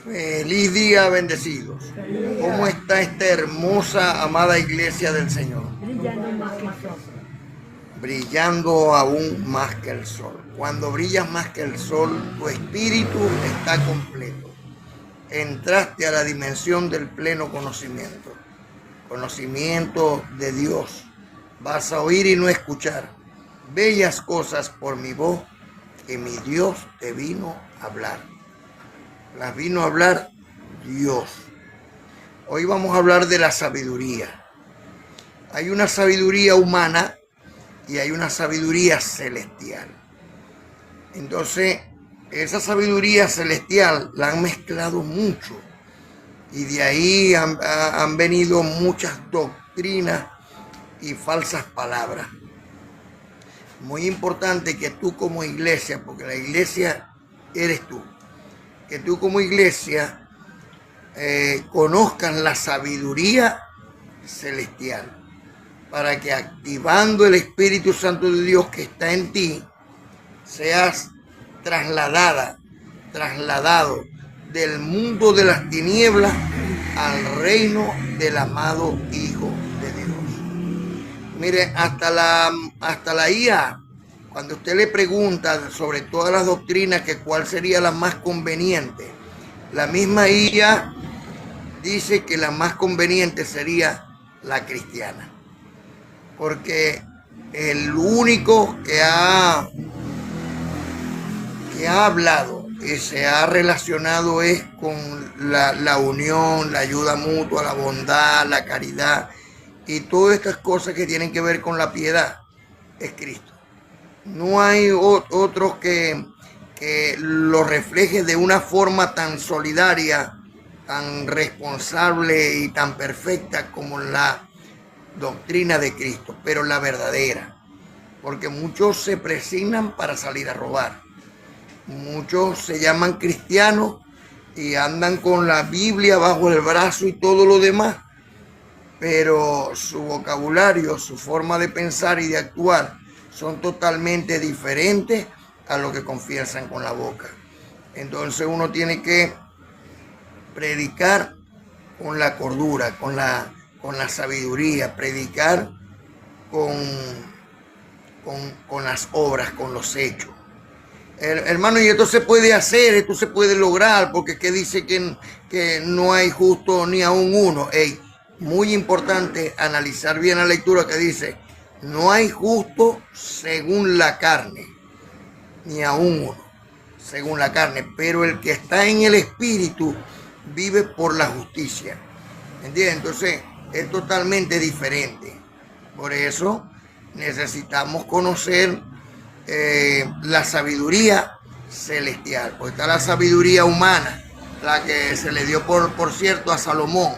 Feliz día, bendecidos. ¿Cómo está esta hermosa, amada iglesia del Señor? Brillando más que el sol. Brillando aún más que el sol. Cuando brillas más que el sol, tu espíritu está completo. Entraste a la dimensión del pleno conocimiento. Conocimiento de Dios. Vas a oír y no escuchar bellas cosas por mi voz que mi Dios te vino a hablar. Las vino a hablar Dios. Hoy vamos a hablar de la sabiduría. Hay una sabiduría humana y hay una sabiduría celestial. Entonces, esa sabiduría celestial la han mezclado mucho y de ahí han venido muchas doctrinas y falsas palabras. Muy importante que tú como iglesia, porque la iglesia eres tú, que tú como iglesia conozcas la sabiduría celestial, para que activando el Espíritu Santo de Dios que está en ti, seas trasladado del mundo de las tinieblas al reino del amado Hijo de Dios. Mire, hasta la IA, cuando usted le pregunta sobre todas las doctrinas que cuál sería la más conveniente, la misma IA dice que la más conveniente sería la cristiana, porque el único que ha hablado y se ha relacionado es con la unión, la ayuda mutua, la bondad, la caridad y todas estas cosas que tienen que ver con la piedad, es Cristo. No hay otros que lo refleje de una forma tan solidaria, tan responsable y tan perfecta como la doctrina de Cristo, pero la verdadera. Porque muchos se presignan para salir a robar. Muchos se llaman cristianos y andan con la Biblia bajo el brazo y todo lo demás, pero su vocabulario, su forma de pensar y de actuar son totalmente diferentes a lo que confiesan con la boca. Entonces uno tiene que predicar con la cordura, con la sabiduría, predicar con las obras, con los hechos. Hermano, y esto se puede hacer, esto se puede lograr, porque ¿qué dice que no hay justo ni aún uno? Muy importante analizar bien la lectura que dice, no hay justo según la carne, ni aún uno, según la carne, pero el que está en el espíritu vive por la justicia. ¿Entiendes? Entonces es totalmente diferente. Por eso necesitamos conocer la sabiduría celestial, pues está la sabiduría humana, la que se le dio por cierto a Salomón,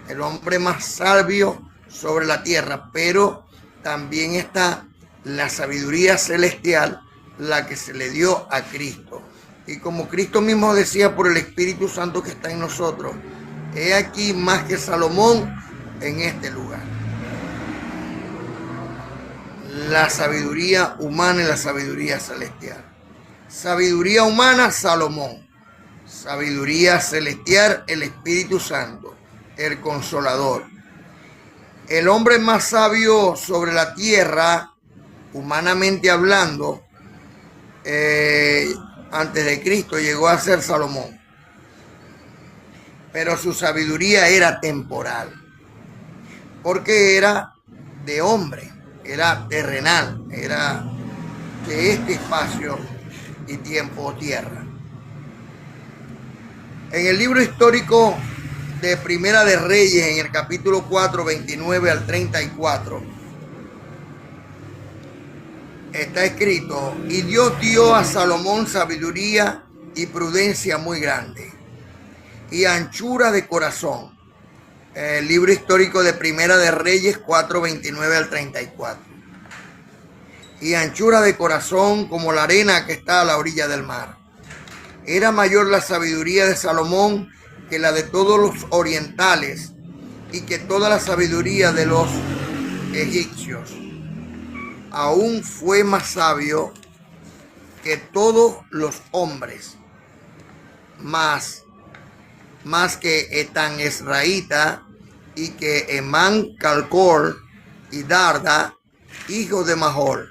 el hombre más sabio sobre la tierra, pero también está la sabiduría celestial, la que se le dio a Cristo. Y como Cristo mismo decía por el Espíritu Santo que está en nosotros, he aquí más que Salomón en este lugar. La sabiduría humana y la sabiduría celestial. Sabiduría humana, Salomón. Sabiduría celestial, el Espíritu Santo, el Consolador. El hombre más sabio sobre la tierra, humanamente hablando, antes de Cristo llegó a ser Salomón. Pero su sabiduría era temporal, porque era de hombre. Era terrenal, era de este espacio y tiempo o tierra. En el libro histórico de Primera de Reyes, en el capítulo 4, 29 al 34, está escrito, y Dios dio a Salomón sabiduría y prudencia muy grande, y anchura de corazón. El libro histórico de Primera de Reyes 4, 29 al 34. Y anchura de corazón como la arena que está a la orilla del mar. Era mayor la sabiduría de Salomón que la de todos los orientales y que toda la sabiduría de los egipcios. Aún fue más sabio que todos los hombres. Mas más que Etan Esraíta y que Emán Calcol y Darda, hijo de Mahol,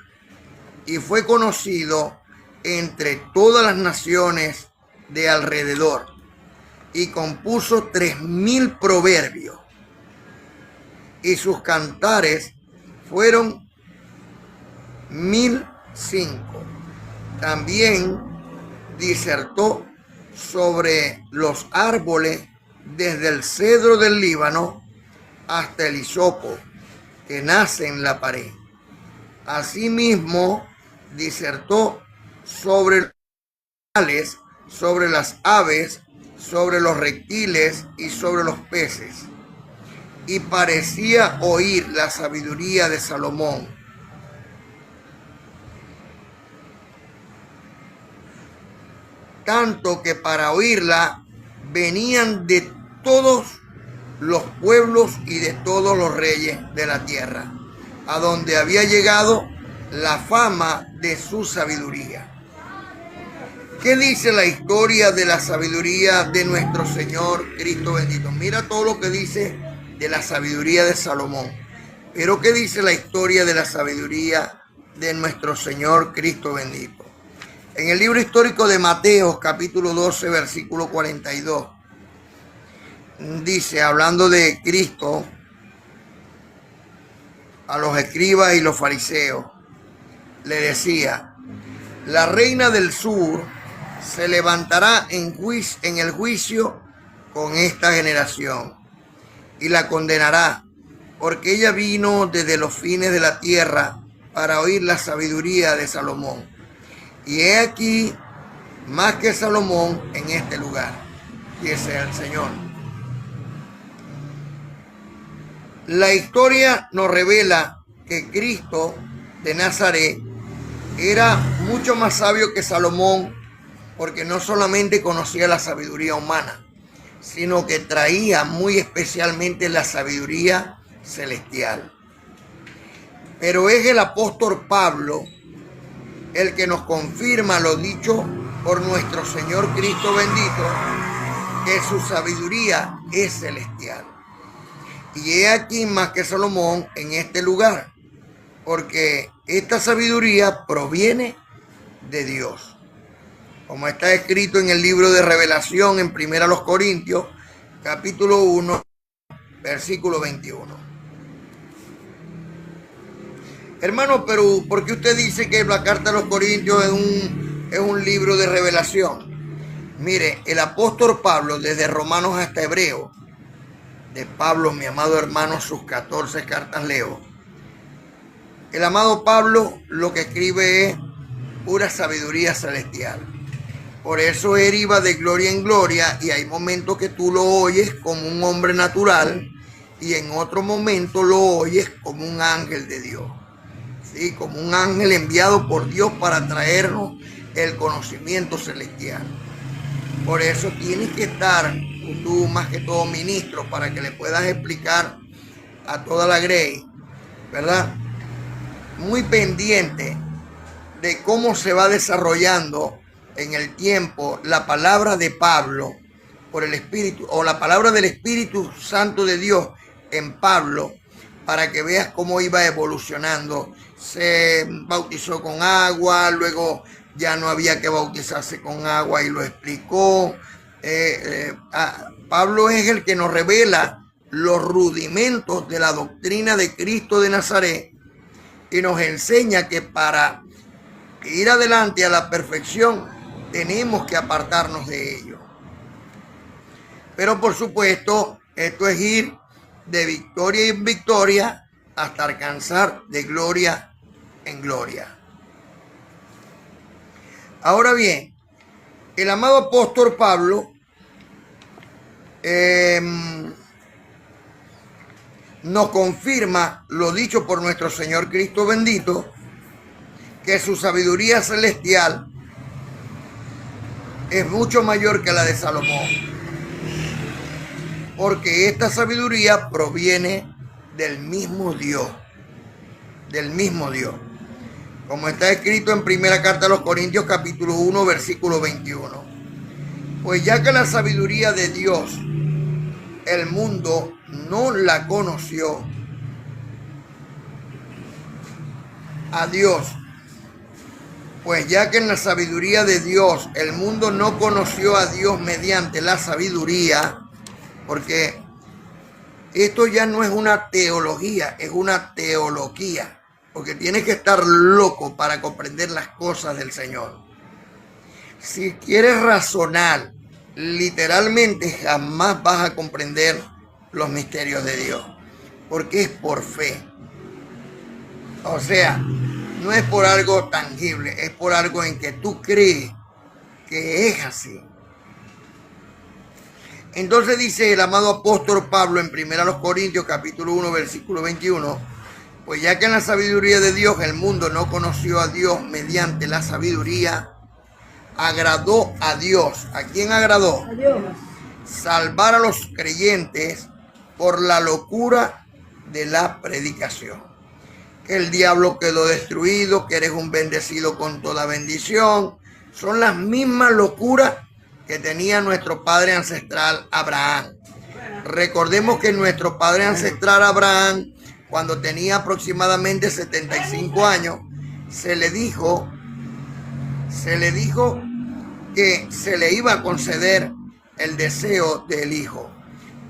y fue conocido entre todas las naciones de alrededor, y compuso 3000 proverbios, y sus cantares fueron 1005. También disertó sobre los árboles desde el cedro del Líbano hasta el hisopo que nace en la pared. Asimismo, disertó sobre los animales, sobre las aves, sobre los reptiles y sobre los peces. Y parecía oír la sabiduría de Salomón. Tanto que para oírla venían de todos los pueblos y de todos los reyes de la tierra, a donde había llegado la fama de su sabiduría. ¿Qué dice la historia de la sabiduría de nuestro Señor Cristo bendito? Mira todo lo que dice de la sabiduría de Salomón. Pero ¿qué dice la historia de la sabiduría de nuestro Señor Cristo bendito? En el libro histórico de Mateo, capítulo 12, versículo 42, dice, hablando de Cristo, a los escribas y los fariseos, le decía: la reina del sur se levantará en el juicio con esta generación y la condenará, porque ella vino desde los fines de la tierra para oír la sabiduría de Salomón. Y he aquí más que Salomón en este lugar, dice el Señor. La historia nos revela que Cristo de Nazaret era mucho más sabio que Salomón, porque no solamente conocía la sabiduría humana, sino que traía muy especialmente la sabiduría celestial. Pero es el apóstol Pablo el que nos confirma lo dicho por nuestro Señor Cristo bendito, que su sabiduría es celestial. Y he aquí más que Salomón en este lugar, porque esta sabiduría proviene de Dios, como está escrito en el libro de Revelación en 1 Corintios, capítulo 1, versículo 21. Hermano, pero ¿por qué usted dice que la carta a los Corintios es un libro de revelación? Mire, el apóstol Pablo, desde Romanos hasta Hebreo, de Pablo, mi amado hermano, sus 14 cartas leo. El amado Pablo lo que escribe es pura sabiduría celestial. Por eso él iba de gloria en gloria, y hay momentos que tú lo oyes como un hombre natural y en otro momento lo oyes como un ángel de Dios. Sí, como un ángel enviado por Dios para traernos el conocimiento celestial. Por eso tienes que estar tú más que todo ministro, para que le puedas explicar a toda la grey, ¿verdad? Muy pendiente de cómo se va desarrollando en el tiempo la palabra de Pablo por el Espíritu, o la palabra del Espíritu Santo de Dios en Pablo, para que veas cómo iba evolucionando. Se bautizó con agua, luego ya no había que bautizarse con agua y lo explicó. Pablo es el que nos revela los rudimentos de la doctrina de Cristo de Nazaret y nos enseña que para ir adelante a la perfección tenemos que apartarnos de ello. Pero por supuesto, esto es ir de victoria en victoria hasta alcanzar de gloria en gloria. Ahora bien, el amado apóstol Pablo nos confirma lo dicho por nuestro Señor Cristo bendito, que su sabiduría celestial es mucho mayor que la de Salomón, porque esta sabiduría proviene del mismo Dios, como está escrito en primera carta a los Corintios capítulo 1 versículo 21. Pues ya que la sabiduría de Dios el mundo no la conoció a Dios. Pues ya que en la sabiduría de Dios el mundo no conoció a Dios mediante la sabiduría, porque esto ya no es una teología, es una teología, porque tienes que estar loco para comprender las cosas del Señor. Si quieres razonar, literalmente jamás vas a comprender los misterios de Dios, porque es por fe. O sea, no es por algo tangible, es por algo en que tú crees que es así. Entonces dice el amado apóstol Pablo en 1 Corintios capítulo 1 versículo 21, pues ya que en la sabiduría de Dios el mundo no conoció a Dios mediante la sabiduría, agradó a Dios. ¿A quién agradó? A Dios. Salvar a los creyentes por la locura de la predicación. Que el diablo quedó destruido, que eres un bendecido con toda bendición. Son las mismas locuras que tenía nuestro padre ancestral Abraham. Recordemos que nuestro padre ancestral Abraham, cuando tenía aproximadamente 75 años, se le dijo que se le iba a conceder el deseo del hijo.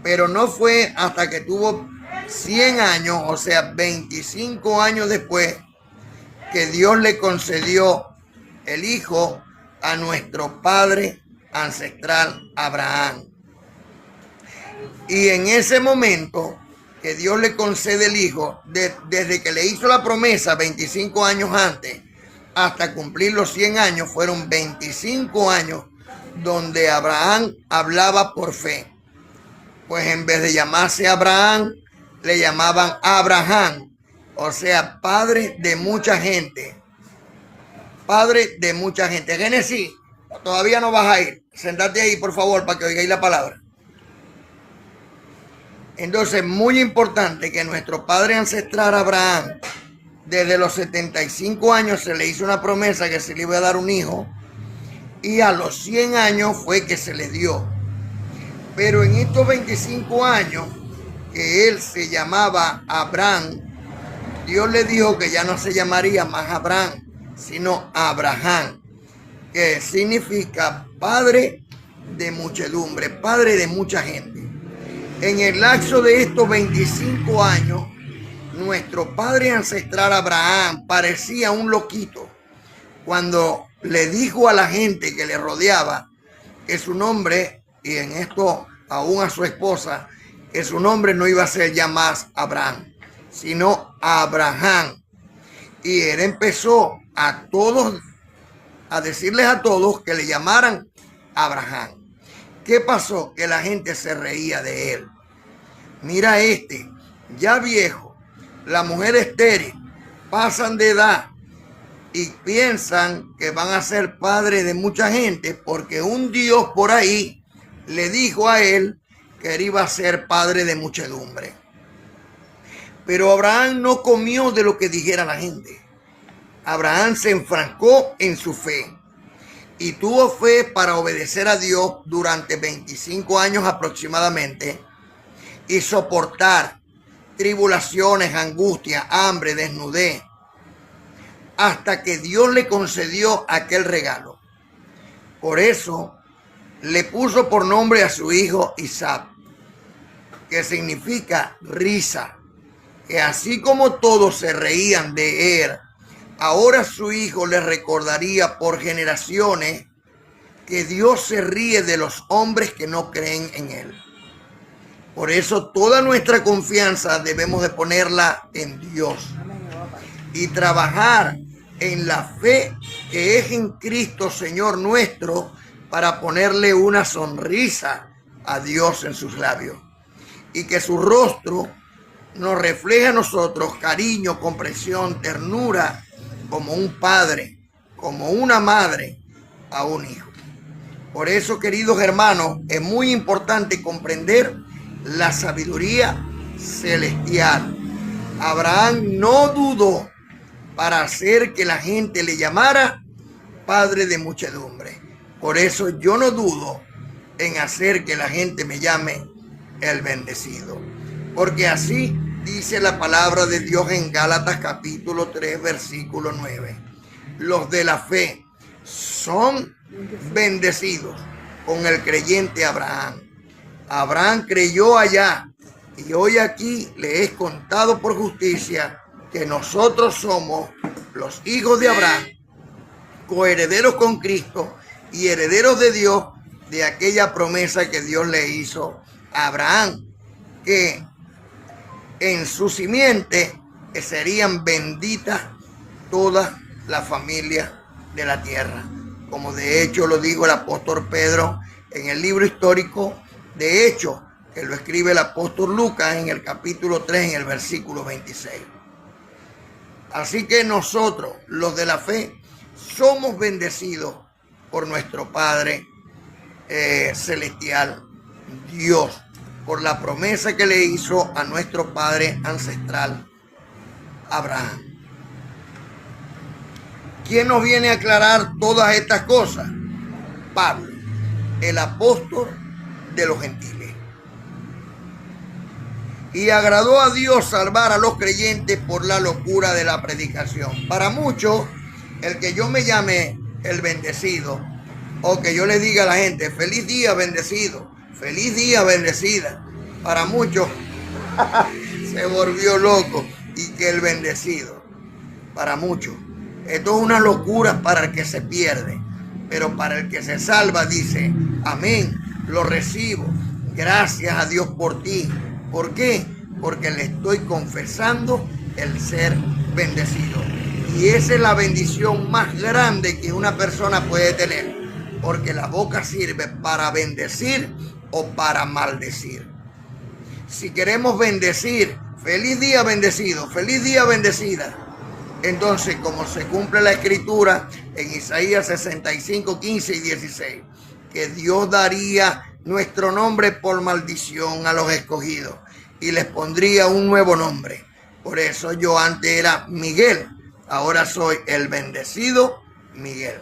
Pero no fue hasta que tuvo 100 años, o sea, 25 años después, que Dios le concedió el hijo a nuestro padre ancestral Abraham. Y en ese momento que Dios le concede el hijo, desde que le hizo la promesa 25 años antes hasta cumplir los 100 años, fueron 25 años donde Abraham hablaba por fe. Pues en vez de llamarse Abraham, le llamaban Abraham, o sea, padre de mucha gente. Padre de mucha gente. Génesis, todavía no vas a ir. Sentate ahí, por favor, para que oigáis la palabra. Entonces, muy importante que nuestro padre ancestral Abraham, desde los 75 años se le hizo una promesa que se le iba a dar un hijo, y a los 100 años fue que se le dio. Pero en estos 25 años que él se llamaba Abraham, Dios le dijo que ya no se llamaría más Abraham, sino Abraham, que significa padre de muchedumbre, padre de mucha gente. En el lapso de estos 25 años, nuestro padre ancestral Abraham parecía un loquito cuando le dijo a la gente que le rodeaba que su nombre, y en esto aún a su esposa, que su nombre no iba a ser ya más Abraham, sino Abraham. Y él empezó a decirles a todos que le llamaran Abraham. ¿Qué pasó? Que la gente se reía de él. Mira ya viejo, la mujer estéril, pasan de edad y piensan que van a ser padres de mucha gente porque un Dios por ahí le dijo a él que él iba a ser padre de muchedumbre. Pero Abraham no comió de lo que dijera la gente. Abraham se enfrascó en su fe y tuvo fe para obedecer a Dios durante 25 años aproximadamente y soportar tribulaciones, angustia, hambre, desnudez, hasta que Dios le concedió aquel regalo. Por eso le puso por nombre a su hijo Isaac, que significa risa, que así como todos se reían de él, ahora su hijo le recordaría por generaciones que Dios se ríe de los hombres que no creen en él. Por eso toda nuestra confianza debemos de ponerla en Dios y trabajar en la fe que es en Cristo Señor nuestro para ponerle una sonrisa a Dios en sus labios y que su rostro nos refleje a nosotros cariño, comprensión, ternura, como un padre, como una madre a un hijo. Por eso, queridos hermanos, es muy importante comprender la sabiduría celestial. Abraham no dudó para hacer que la gente le llamara padre de muchedumbre. Por eso yo no dudo en hacer que la gente me llame el bendecido. Porque así dice la palabra de Dios en Gálatas capítulo 3, versículo 9. Los de la fe son bendecidos con el creyente Abraham. Abraham creyó allá y hoy aquí le es contado por justicia que nosotros somos los hijos de Abraham, coherederos con Cristo y herederos de Dios, de aquella promesa que Dios le hizo a Abraham, que en su simiente serían benditas todas las familias de la tierra, como de hecho lo dijo el apóstol Pedro en el libro histórico de Hechos, que lo escribe el apóstol Lucas en el capítulo 3, en el versículo 26. Así que nosotros, los de la fe, somos bendecidos por nuestro Padre celestial, Dios, por la promesa que le hizo a nuestro Padre ancestral, Abraham. ¿Quién nos viene a aclarar todas estas cosas? Pablo, el apóstol de los gentiles. Y agradó a Dios salvar a los creyentes por la locura de la predicación. Para muchos, el que yo me llame el bendecido, o que yo le diga a la gente, feliz día bendecido, feliz día bendecida, para muchos se volvió loco. Y que el bendecido, para muchos, esto es una locura para el que se pierde, pero para el que se salva dice, amén, lo recibo, gracias a Dios por ti. ¿Por qué? Porque le estoy confesando el ser bendecido. Y esa es la bendición más grande que una persona puede tener, porque la boca sirve para bendecir o para maldecir. Si queremos bendecir, feliz día bendecido, feliz día bendecida. Entonces, como se cumple la escritura en Isaías 65, 15 y 16, que Dios daría nuestro nombre por maldición a los escogidos y les pondría un nuevo nombre. Por eso yo antes era Miguel, ahora soy el bendecido Miguel.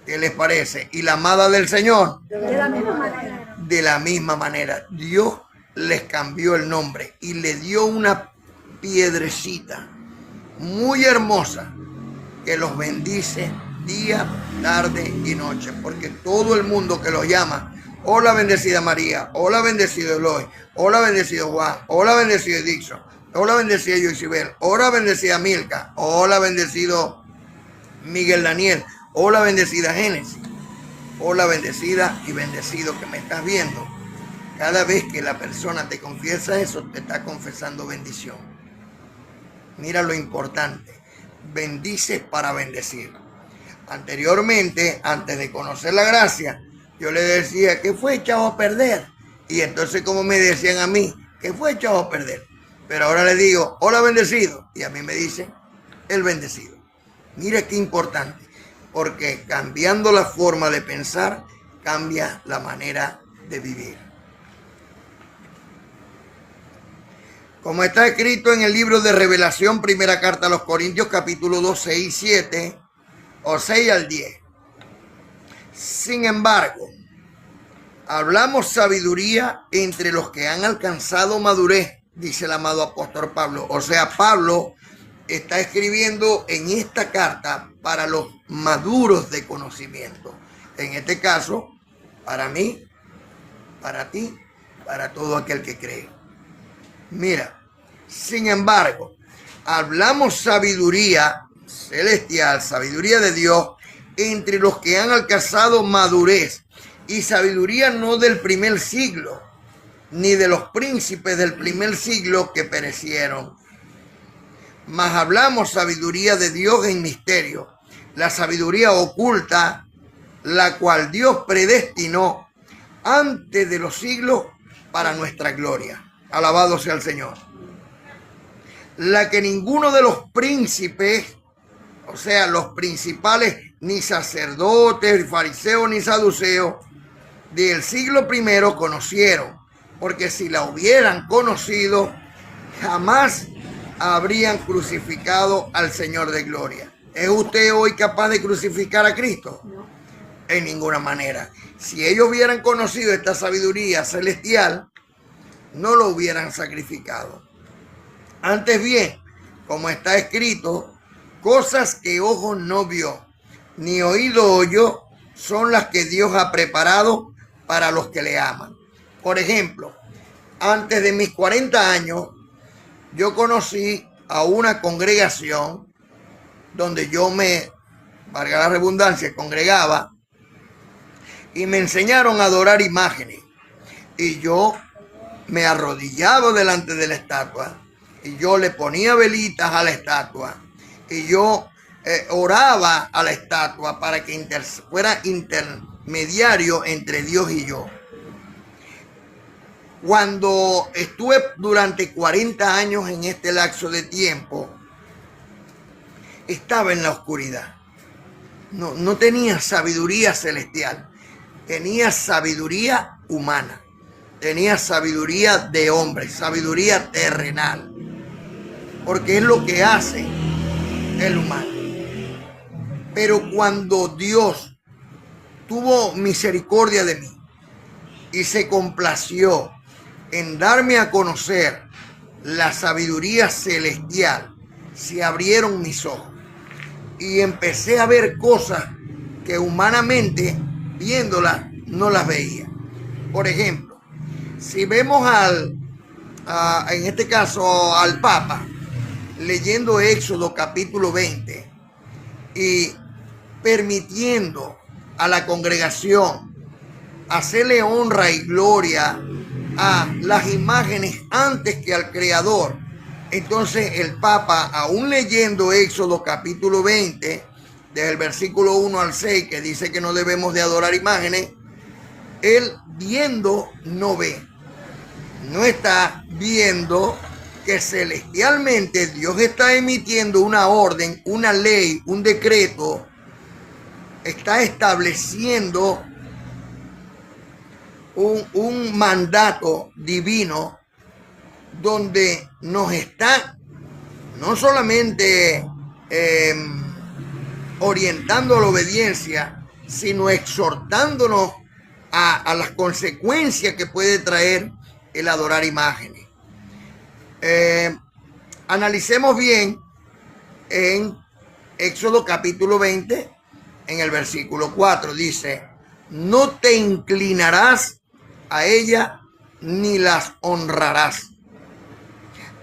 ¿Qué les parece? ¿Y la amada del Señor? De la misma manera. De la misma manera. Dios les cambió el nombre y le dio una piedrecita muy hermosa que los bendice día, tarde y noche, porque todo el mundo que los llama, hola bendecida María, hola bendecido Eloy, hola bendecido Juan, hola bendecido Dixon, hola bendecida Yoisibel, hola bendecida Milka, hola bendecido Miguel Daniel, hola bendecida Génesis, hola bendecida y bendecido que me estás viendo. Cada vez que la persona te confiesa eso, te está confesando bendición. Mira lo importante, bendices para bendecir. Anteriormente, antes de conocer la gracia, yo le decía, ¿qué fue echado a perder? Y entonces como me decían a mí, ¿qué fue echado a perder? Pero ahora le digo, hola bendecido, y a mí me dicen, el bendecido. Mira qué importante, porque cambiando la forma de pensar, cambia la manera de vivir. Como está escrito en el libro de Revelación, primera carta a los Corintios, capítulo 2, 6 y 7, o 6 al 10. Sin embargo, hablamos sabiduría entre los que han alcanzado madurez, dice el amado apóstol Pablo. O sea, Pablo está escribiendo en esta carta para los maduros de conocimiento. En este caso, para mí, para ti, para todo aquel que cree. Mira, sin embargo, hablamos sabiduría celestial, sabiduría de Dios, entre los que han alcanzado madurez, y sabiduría no del primer siglo, ni de los príncipes del primer siglo que perecieron. Mas hablamos sabiduría de Dios en misterio, la sabiduría oculta, la cual Dios predestinó antes de los siglos para nuestra gloria. Alabado sea el Señor. La que ninguno de los príncipes, o sea, los principales, ni sacerdotes, fariseos, ni saduceos, del siglo primero conocieron, porque si la hubieran conocido, jamás habrían crucificado al Señor de gloria. ¿Es usted hoy capaz de crucificar a Cristo? No. En ninguna manera. Si ellos hubieran conocido esta sabiduría celestial, no lo hubieran sacrificado. Antes bien, como está escrito, cosas que ojo no vio, ni oído oyó, son las que Dios ha preparado para los que le aman. Por ejemplo, antes de mis 40 años, yo conocí a una congregación donde yo valga la redundancia, congregaba, y me enseñaron a adorar imágenes. Y yo me arrodillaba delante de la estatua, y yo le ponía velitas a la estatua, y yo oraba a la estatua para que fuera intermediario entre Dios y yo. Cuando estuve durante 40 años en este lapso de tiempo, estaba en la oscuridad. No tenía sabiduría celestial, tenía sabiduría humana, tenía sabiduría de hombre, sabiduría terrenal, porque es lo que hace el humano. Pero cuando Dios tuvo misericordia de mí y se complació en darme a conocer la sabiduría celestial, se abrieron mis ojos y empecé a ver cosas que humanamente viéndolas no las veía. Por ejemplo, si vemos en este caso al Papa leyendo Éxodo capítulo 20 y permitiendo a la congregación hacerle honra y gloria a las imágenes antes que al Creador, entonces el Papa, aún leyendo Éxodo capítulo 20, desde el versículo 1 al 6, que dice que no debemos de adorar imágenes, él viendo no ve. No está viendo que celestialmente Dios está emitiendo una orden, una ley, un decreto, está estableciendo un mandato divino donde nos está no solamente orientando a la obediencia, sino exhortándonos a las consecuencias que puede traer el adorar imágenes. Analicemos bien en Éxodo capítulo 20, en el versículo 4, dice: no te inclinarás a ella ni las honrarás.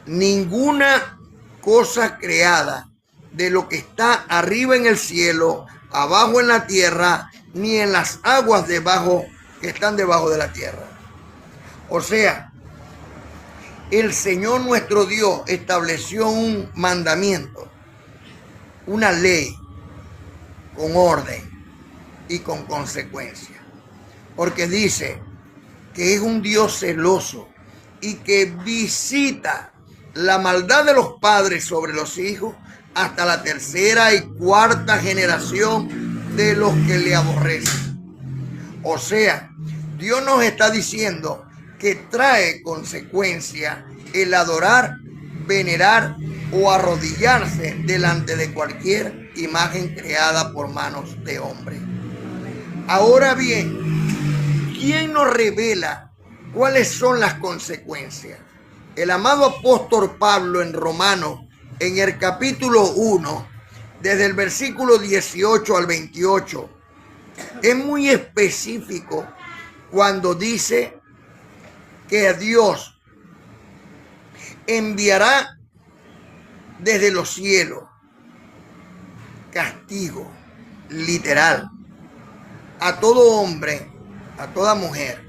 Ninguna cosa creada de lo que está arriba en el cielo, abajo en la tierra, ni en las aguas debajo que están debajo de la tierra. O sea, el Señor nuestro Dios estableció un mandamiento, una ley con orden y con consecuencia, porque dice que es un Dios celoso y que visita la maldad de los padres sobre los hijos hasta la tercera y cuarta generación de los que le aborrecen. O sea, Dios nos está diciendo que trae consecuencia el adorar, venerar o arrodillarse delante de cualquier imagen creada por manos de hombre. Ahora bien, ¿quién nos revela cuáles son las consecuencias? El amado apóstol Pablo en Romanos, en el capítulo 1, desde el versículo 18 al 28, es muy específico cuando dice que Dios enviará desde los cielos castigo literal a todo hombre, a toda mujer.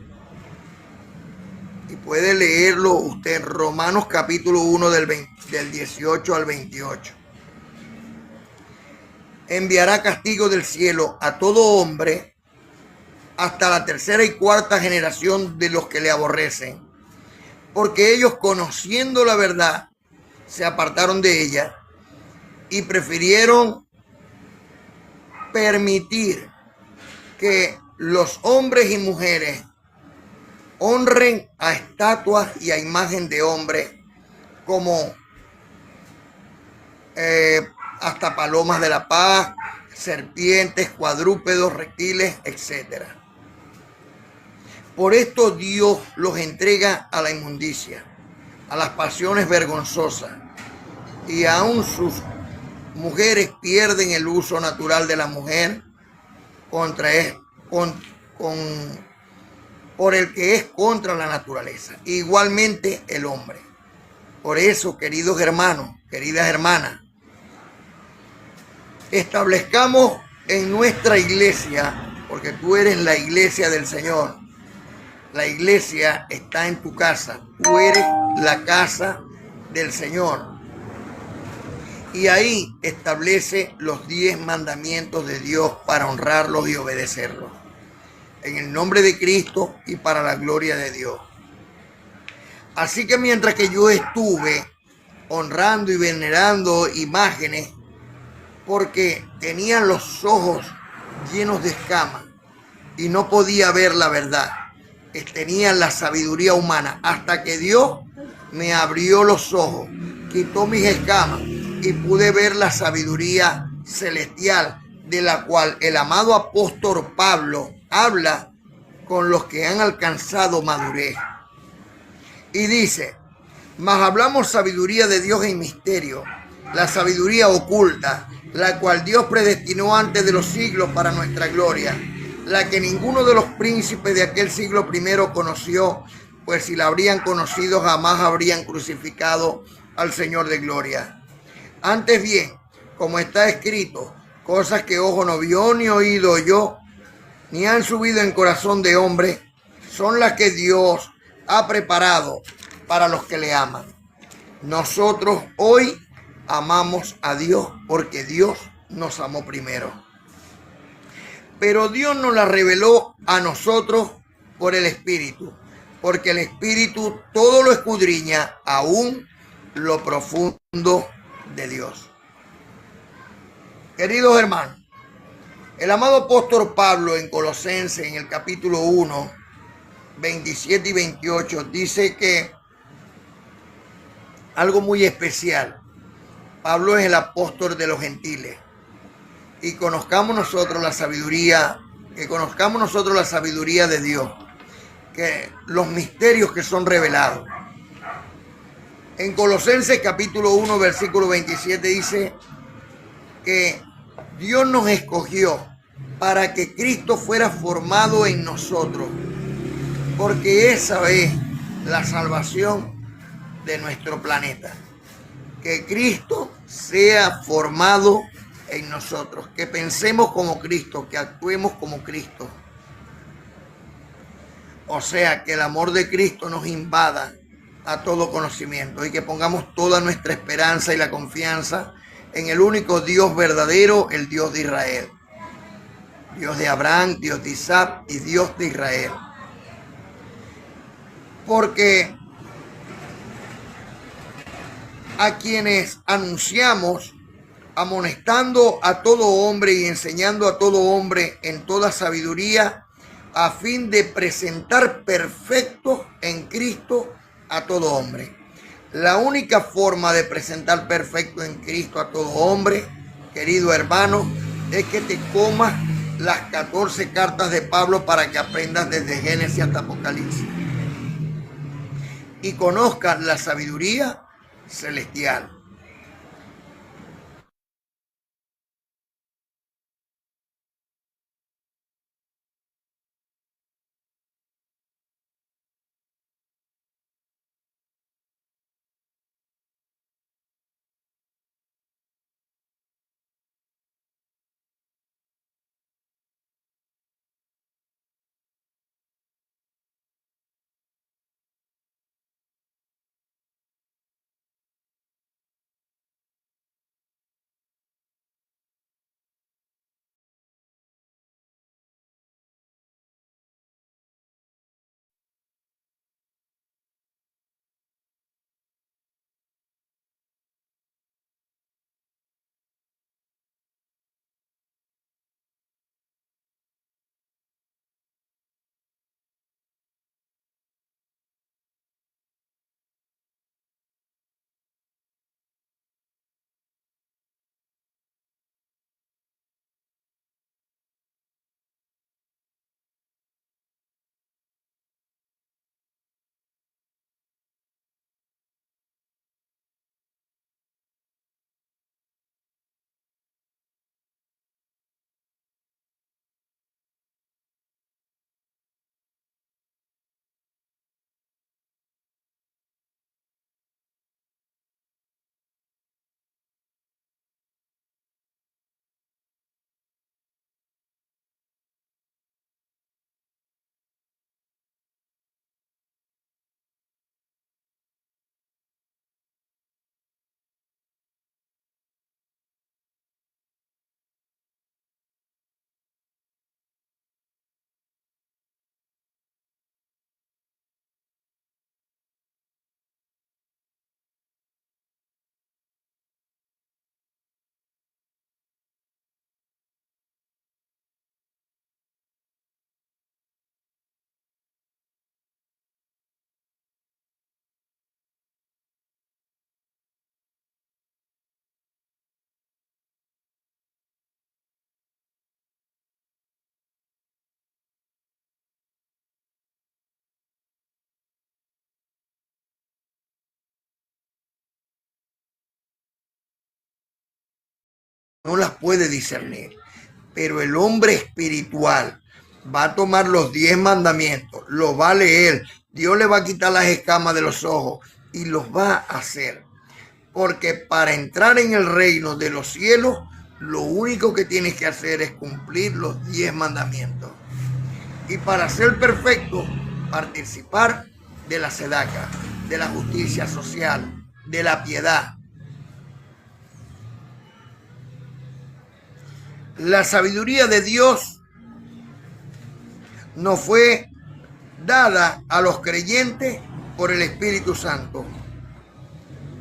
Y puede leerlo usted, Romanos capítulo 1 del 18 al 28. Enviará castigo del cielo a todo hombre hasta la tercera y cuarta generación de los que le aborrecen, porque ellos, conociendo la verdad, se apartaron de ella y prefirieron permitir que los hombres y mujeres honren a estatuas y a imagen de hombre, como hasta palomas de la paz, serpientes, cuadrúpedos, reptiles, etc. Por esto Dios los entrega a la inmundicia, a las pasiones vergonzosas, y aún sus mujeres pierden el uso natural de la mujer contra por el que es contra la naturaleza. Igualmente el hombre. Por eso, queridos hermanos, queridas hermanas, establezcamos en nuestra iglesia, porque tú eres la iglesia del Señor. La iglesia está en tu casa. Tú eres la casa del Señor. Y ahí establece los 10 mandamientos de Dios para honrarlos y obedecerlos. En el nombre de Cristo y para la gloria de Dios. Así que mientras que yo estuve honrando y venerando imágenes, porque tenían los ojos llenos de escamas y no podía ver la verdad, tenían la sabiduría humana, hasta que Dios me abrió los ojos, quitó mis escamas y pude ver la sabiduría celestial, de la cual el amado apóstol Pablo habla con los que han alcanzado madurez. Y dice: mas hablamos sabiduría de Dios en misterio, la sabiduría oculta, la cual Dios predestinó antes de los siglos para nuestra gloria, la que ninguno de los príncipes de aquel siglo primero conoció, pues si la habrían conocido jamás habrían crucificado al Señor de gloria. Antes bien, como está escrito, cosas que ojo no vio ni oído oyó, ni han subido en corazón de hombre, son las que Dios ha preparado para los que le aman. Nosotros hoy amamos a Dios porque Dios nos amó primero. Pero Dios nos la reveló a nosotros por el Espíritu, porque el Espíritu todo lo escudriña, aún lo profundo de Dios. Queridos hermanos, el amado apóstol Pablo en Colosenses, en el capítulo 1, 27 y 28, dice que algo muy especial. Pablo es el apóstol de los gentiles. Y conozcamos nosotros la sabiduría, de Dios, que los misterios que son revelados. En Colosenses capítulo 1, versículo 27 dice que Dios nos escogió para que Cristo fuera formado en nosotros, porque esa es la salvación de nuestro planeta. Que Cristo sea formado en nosotros, que pensemos como Cristo, que actuemos como Cristo. O sea, que el amor de Cristo nos invada a todo conocimiento y que pongamos toda nuestra esperanza y la confianza en el único Dios verdadero, el Dios de Israel. Dios de Abraham, Dios de Isaac y Dios de Israel. Porque a quienes anunciamos, amonestando a todo hombre y enseñando a todo hombre en toda sabiduría, a fin de presentar perfecto en Cristo a todo hombre. La única forma de presentar perfecto en Cristo a todo hombre, querido hermano, es que te comas las 14 cartas de Pablo para que aprendas desde Génesis hasta Apocalipsis y conozcas la sabiduría celestial. no las puede discernir. Pero el hombre espiritual va a tomar los 10 mandamientos, los va a leer, Dios le va a quitar las escamas de los ojos y los va a hacer. Porque para entrar en el reino de los cielos, lo único que tienes que hacer es cumplir los 10 mandamientos. Y para ser perfecto, participar de la sedaca, de la justicia social, de la piedad. La sabiduría de Dios nos fue dada a los creyentes por el Espíritu Santo,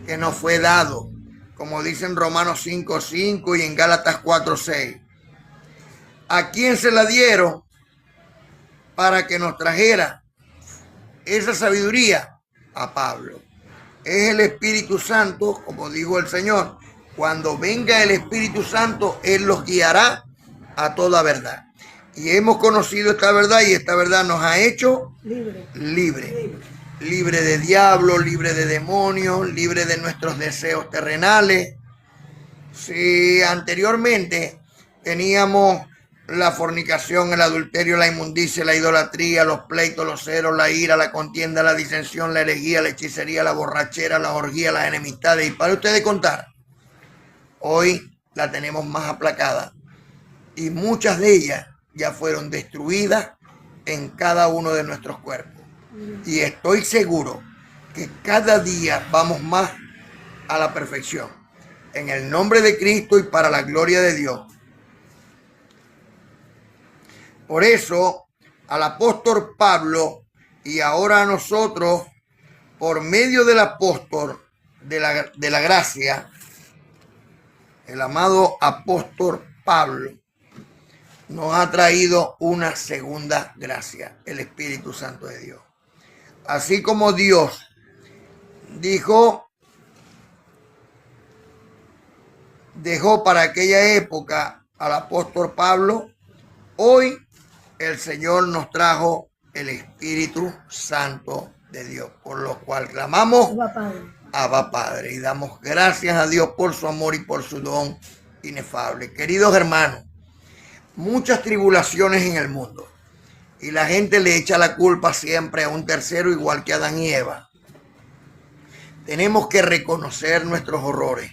que nos fue dado, como dice en Romanos 5:5 y en Gálatas 4:6. ¿A quién se la dieron para que nos trajera esa sabiduría? A Pablo. Es el Espíritu Santo, como dijo el Señor. Cuando venga el Espíritu Santo, Él los guiará a toda verdad. Y hemos conocido esta verdad y esta verdad nos ha hecho libre. Libre de diablo, libre de demonios, libre de nuestros deseos terrenales. Si anteriormente teníamos la fornicación, el adulterio, la inmundicia, la idolatría, los pleitos, los celos, la ira, la contienda, la disensión, la herejía, la hechicería, la borrachera, la orgía, las enemistades, y para ustedes contar, hoy la tenemos más aplacada y muchas de ellas ya fueron destruidas en cada uno de nuestros cuerpos. Y estoy seguro que cada día vamos más a la perfección. En el nombre de Cristo y para la gloria de Dios. Por eso, al apóstol Pablo y ahora a nosotros, por medio del apóstol de la gracia, el amado apóstol Pablo, nos ha traído una segunda gracia, el Espíritu Santo de Dios. Así como Dios dejó para aquella época al apóstol Pablo, hoy el Señor nos trajo el Espíritu Santo de Dios, por lo cual clamamos Abba Padre, y damos gracias a Dios por su amor y por su don inefable. Queridos hermanos, muchas tribulaciones en el mundo y la gente le echa la culpa siempre a un tercero, igual que Adán y Eva. Tenemos que reconocer nuestros horrores,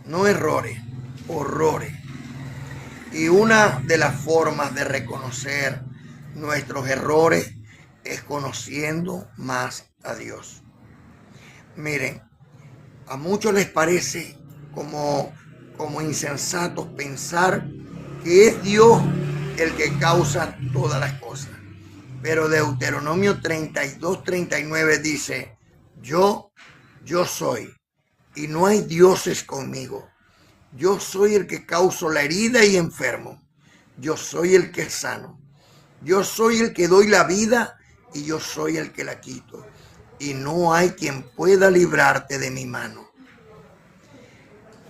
no errores, horrores. Y una de las formas de reconocer nuestros errores es conociendo más a Dios. Miren, a muchos les parece como insensato pensar que es Dios el que causa todas las cosas. Pero Deuteronomio 32:39 dice, yo soy, y no hay dioses conmigo. Yo soy el que causo la herida y enfermo. Yo soy el que sano. Yo soy el que doy la vida y yo soy el que la quito. Y no hay quien pueda librarte de mi mano.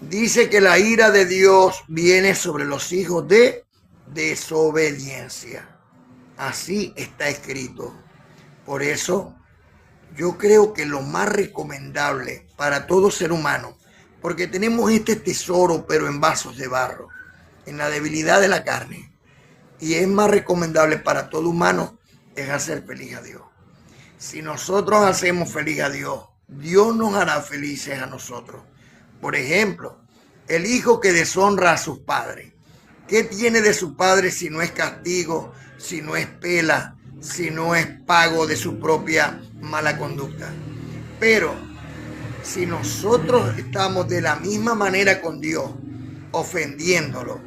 Dice que la ira de Dios viene sobre los hijos de desobediencia. Así está escrito. Por eso yo creo que lo más recomendable para todo ser humano, porque tenemos este tesoro pero en vasos de barro, en la debilidad de la carne, y es más recomendable para todo humano es hacer feliz a Dios. Si nosotros hacemos feliz a Dios, Dios nos hará felices a nosotros. Por ejemplo, el hijo que deshonra a sus padres, ¿qué tiene de su padre si no es castigo, si no es pela, si no es pago de su propia mala conducta? Pero si nosotros estamos de la misma manera con Dios, ofendiéndolo,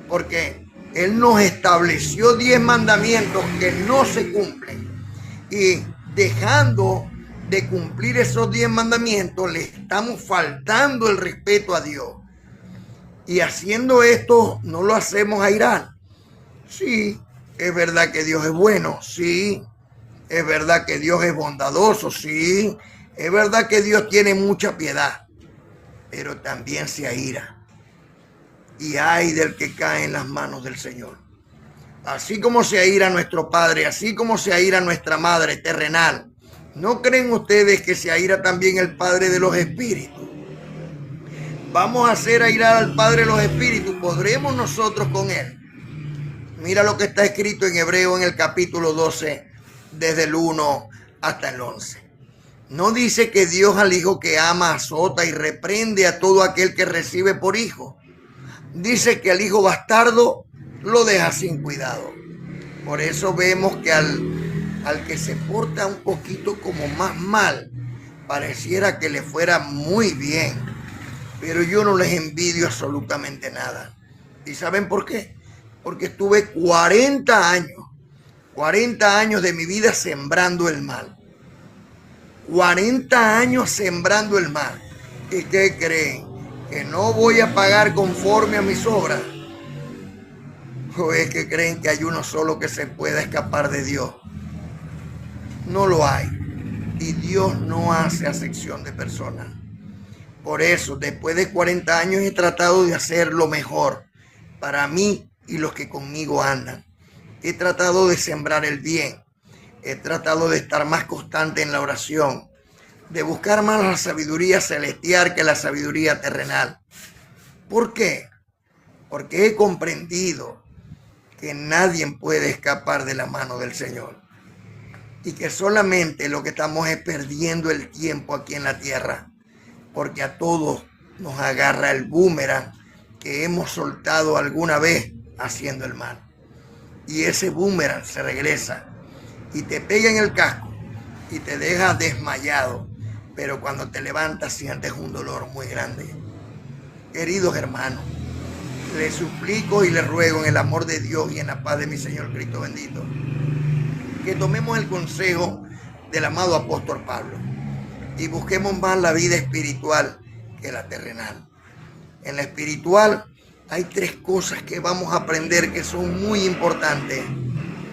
porque Él nos estableció 10 mandamientos que no se cumplen, y dejando de cumplir esos 10 mandamientos, le estamos faltando el respeto a Dios. Y haciendo esto, no lo hacemos a Irán. Sí, es verdad que Dios es bueno, sí. Es verdad que Dios es bondadoso, sí. Es verdad que Dios tiene mucha piedad, pero también se aira. Y ay del que cae en las manos del Señor. Así como se aira nuestro Padre, así como se aira nuestra Madre terrenal, ¿no creen ustedes que se aira también el Padre de los Espíritus? vamos a hacer airar al Padre los espíritus, ¿podremos nosotros con él? Mira lo que está escrito en Hebreo en el capítulo 12, desde el 1 hasta el 11. No dice que Dios al hijo que ama azota y reprende a todo aquel que recibe por hijo. Dice que al hijo bastardo lo deja sin cuidado. Por eso vemos que al que se porta un poquito como más mal, pareciera que le fuera muy bien. Pero yo no les envidio absolutamente nada. ¿Y saben por qué? Porque estuve 40 años de mi vida sembrando el mal. 40 años sembrando el mal. ¿Y qué creen? ¿Que no voy a pagar conforme a mis obras? ¿O es que creen que hay uno solo que se pueda escapar de Dios? No lo hay. Y Dios no hace acepción de personas. Por eso, después de 40 años he tratado de hacer lo mejor para mí y los que conmigo andan. He tratado de sembrar el bien. He tratado de estar más constante en la oración, de buscar más la sabiduría celestial que la sabiduría terrenal. ¿Por qué? Porque he comprendido que nadie puede escapar de la mano del Señor y que solamente lo que estamos es perdiendo el tiempo aquí en la tierra, porque a todos nos agarra el boomerang que hemos soltado alguna vez haciendo el mal, y ese boomerang se regresa y te pega en el casco y te deja desmayado, pero cuando te levantas sientes un dolor muy grande. Queridos hermanos, les suplico y les ruego en el amor de Dios y en la paz de mi Señor Cristo bendito, que tomemos el consejo del amado apóstol Pablo y busquemos más la vida espiritual que la terrenal. En la espiritual hay 3 cosas que vamos a aprender que son muy importantes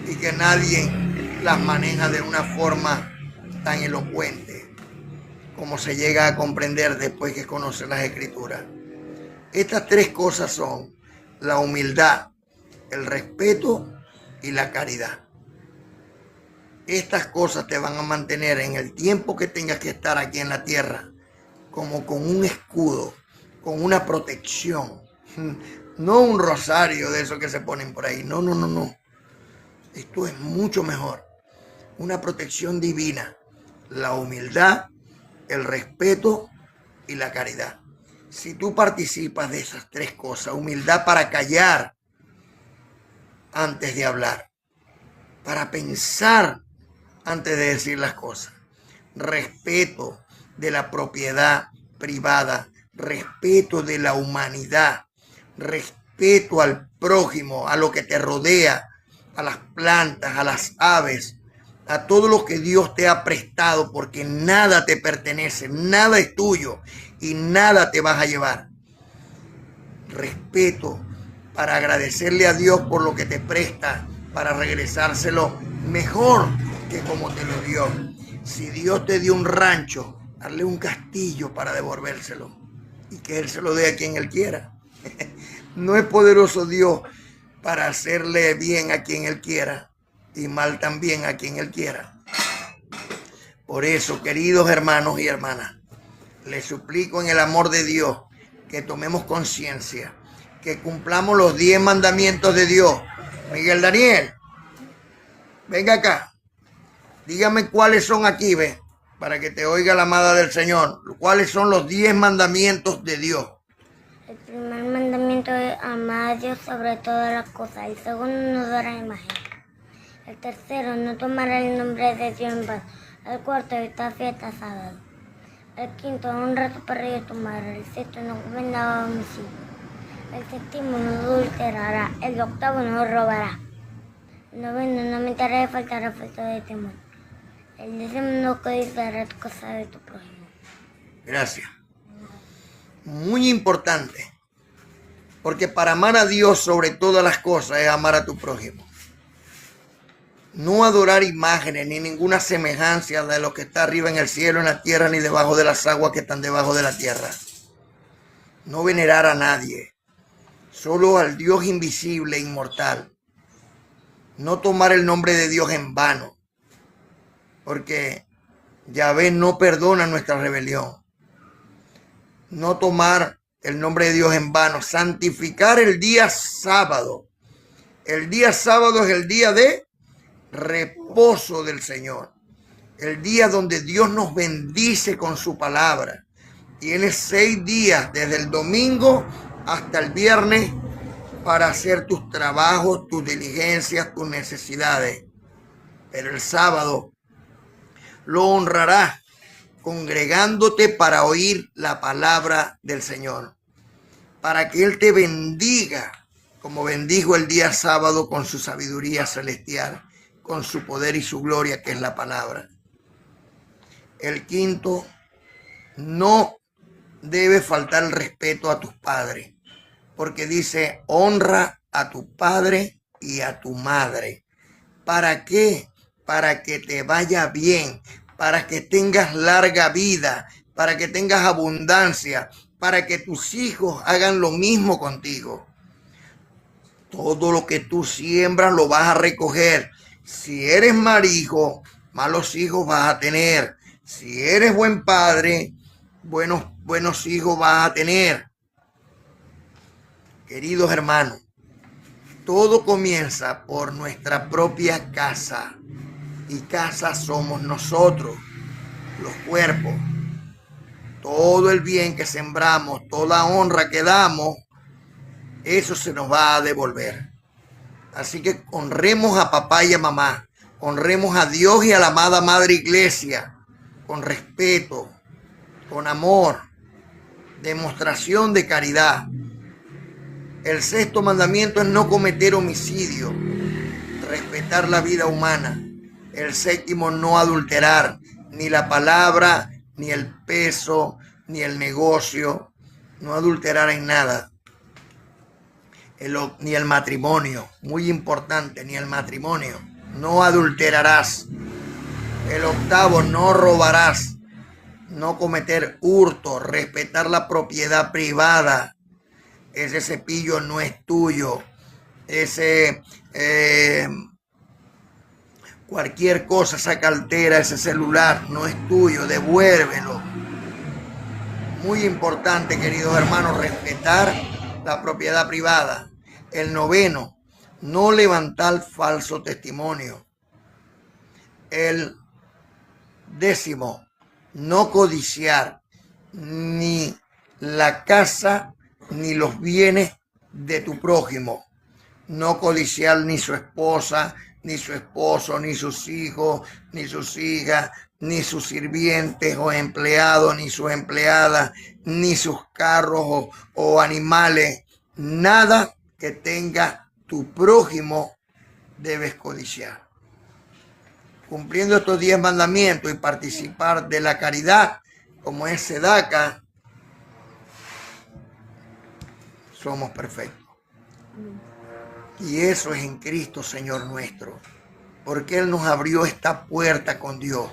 y que nadie las maneja de una forma tan elocuente como se llega a comprender después que conoce las escrituras. Estas 3 cosas son la humildad, el respeto y la caridad. Estas cosas te van a mantener en el tiempo que tengas que estar aquí en la tierra como con un escudo, con una protección. No un rosario de esos que se ponen por ahí. No. Esto es mucho mejor. Una protección divina. La humildad, el respeto y la caridad. Si tú participas de esas 3 cosas, humildad para callar antes de hablar, para pensar antes de decir las cosas, respeto de la propiedad privada, respeto de la humanidad, respeto al prójimo, a lo que te rodea, a las plantas, a las aves, a todo lo que Dios te ha prestado, porque nada te pertenece, nada es tuyo y nada te vas a llevar. Respeto para agradecerle a Dios por lo que te presta, para regresárselo mejor que como te lo dio. Si Dios te dio un rancho, darle un castillo para devolvérselo y que Él se lo dé a quien Él quiera. No es poderoso Dios para hacerle bien a quien Él quiera y mal también a quien Él quiera. Por eso, queridos hermanos y hermanas, les suplico en el amor de Dios que tomemos conciencia, que cumplamos los 10 mandamientos de Dios. Miguel Daniel, venga acá. Dígame cuáles son aquí, ve, para que te oiga la amada del Señor. ¿Cuáles son los 10 mandamientos de Dios? El primer mandamiento es amar a Dios sobre todas las cosas. El segundo, no dar a imagen. El tercero, no tomar el nombre de Dios en vano. El cuarto, evitar fiesta sábado. El quinto, honra a tu padre y a tu madre. El sexto, no cometerás homicidio. El séptimo, no adulterará. El octavo, no robará. El noveno, no mentirá y faltará falta de temor. El décimo, no codiciarás cosas de tu prójimo. Gracias. Muy importante. Porque para amar a Dios sobre todas las cosas es amar a tu prójimo. No adorar imágenes ni ninguna semejanza de lo que está arriba en el cielo, en la tierra, ni debajo de las aguas que están debajo de la tierra. No venerar a nadie. Solo al Dios invisible e inmortal. No tomar el nombre de Dios en vano. Porque Yahvé no perdona nuestra rebelión. No tomar el nombre de Dios en vano. Santificar el día sábado. El día sábado es el día de reposo del Señor. El día donde Dios nos bendice con su palabra. Tienes 6 días, desde el domingo hasta el viernes, para hacer tus trabajos, tus diligencias, tus necesidades. Pero el sábado lo honrarás congregándote para oír la palabra del Señor, para que Él te bendiga, como bendijo el día sábado con su sabiduría celestial, con su poder y su gloria, que es la palabra. El quinto, no debe faltar el respeto a tus padres, porque dice, honra a tu padre y a tu madre. ¿Para qué? Para que te vaya bien, para que tengas larga vida, para que tengas abundancia, para que tus hijos hagan lo mismo contigo. Todo lo que tú siembras lo vas a recoger. Si eres mal hijo, malos hijos vas a tener. Si eres buen padre, buenos hijos vas a tener. Queridos hermanos, todo comienza por nuestra propia casa. Y casa somos nosotros, los cuerpos. Todo el bien que sembramos, toda honra que damos, eso se nos va a devolver. Así que honremos a papá y a mamá, honremos a Dios y a la amada Madre Iglesia, con respeto, con amor, demostración de caridad. El 6º mandamiento es no cometer homicidio, respetar la vida humana. El 7º, no adulterar, ni la palabra, ni el peso, ni el negocio, no adulterar en nada. Ni el matrimonio, muy importante, ni el matrimonio, no adulterarás. El 8º, no robarás, no cometer hurto, respetar la propiedad privada. Ese cepillo no es tuyo, cualquier cosa, esa cartera, ese celular, no es tuyo, devuélvelo. Muy importante, queridos hermanos, respetar la propiedad privada. El 9º, no levantar falso testimonio. El 10º, no codiciar ni la casa ni los bienes de tu prójimo. No codiciar ni su esposa, ni su esposo, ni sus hijos, ni sus hijas, ni sus sirvientes o empleados, ni sus empleadas, ni sus carros o animales. Nada que tenga tu prójimo debes codiciar. Cumpliendo estos 10 mandamientos y participar de la caridad, como es Sedaca, somos perfectos. Y eso es en Cristo, Señor nuestro, porque Él nos abrió esta puerta con Dios.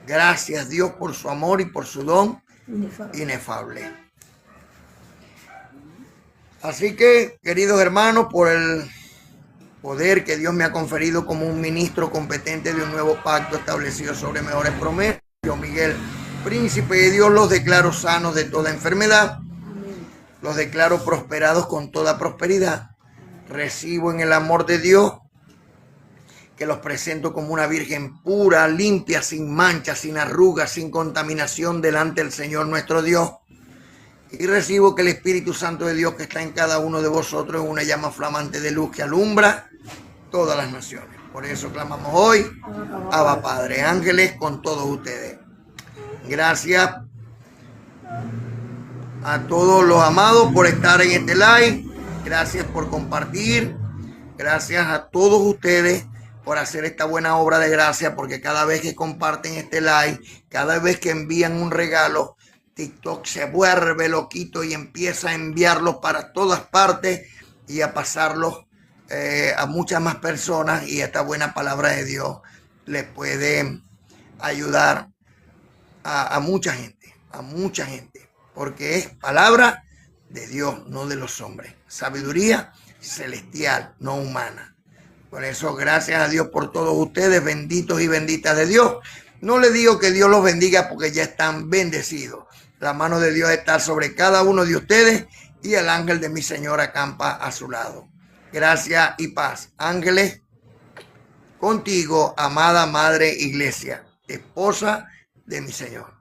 Gracias, Dios, por su amor y por su don inefable. Así que, queridos hermanos, por el poder que Dios me ha conferido como un ministro competente de un nuevo pacto establecido sobre mejores promesas, yo, Miguel, príncipe de Dios, los declaro sanos de toda enfermedad, los declaro prosperados con toda prosperidad. Recibo en el amor de Dios, que los presento como una virgen pura, limpia, sin manchas, sin arrugas, sin contaminación delante del Señor nuestro Dios. Y recibo que el Espíritu Santo de Dios que está en cada uno de vosotros es una llama flamante de luz que alumbra todas las naciones. Por eso clamamos hoy, Abba Padre, ángeles con todos ustedes. Gracias a todos los amados por estar en este live. Gracias por compartir. Gracias a todos ustedes por hacer esta buena obra de gracia, porque cada vez que comparten este live, cada vez que envían un regalo, TikTok se vuelve loquito y empieza a enviarlos para todas partes y a pasarlos a muchas más personas, y esta buena palabra de Dios les puede ayudar a mucha gente, porque es palabra de Dios, no de los hombres. Sabiduría celestial, no humana. Por eso, gracias a Dios por todos ustedes, benditos y benditas de Dios. No le digo que Dios los bendiga porque ya están bendecidos. La mano de Dios está sobre cada uno de ustedes y el ángel de mi Señor acampa a su lado. Gracia y paz. Ángeles, contigo, amada Madre Iglesia, esposa de mi Señor.